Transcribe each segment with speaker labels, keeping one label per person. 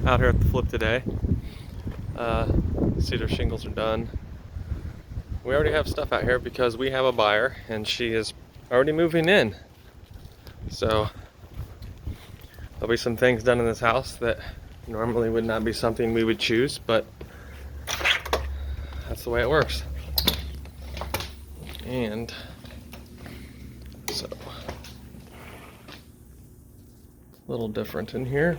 Speaker 1: out here at the flip today. Cedar shingles are done. We already have stuff out here because we have a buyer and she is already moving in. So there'll be some things done in this house that normally would not be something we would choose, but that's the way it works. And so a little different in here.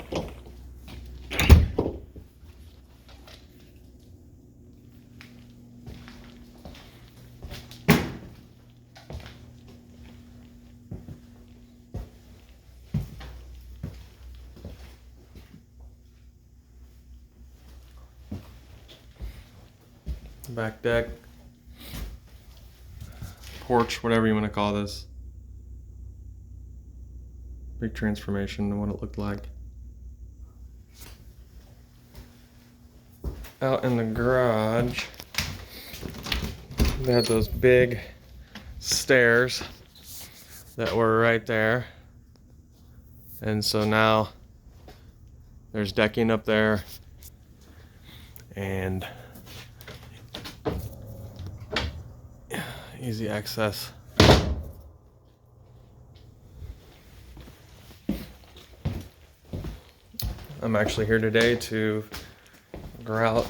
Speaker 1: Back deck, porch, whatever you want to call this. Big transformation to what it looked like. Out in the garage, they had those big stairs that were right there. And so now there's decking up there and easy access. I'm actually here today to grout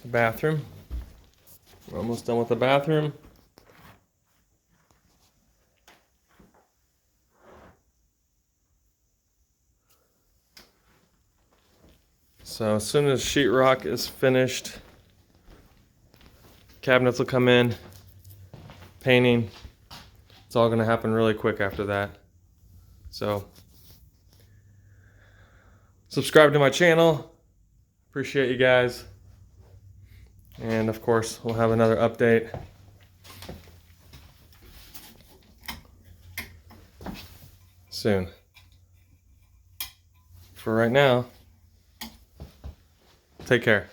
Speaker 1: the bathroom. We're almost done with the bathroom. So as soon as sheetrock is finished, cabinets will come in, painting. It's all gonna happen really quick after that. So subscribe to my channel. Appreciate you guys. And of course, we'll have another update soon. For right now, take care.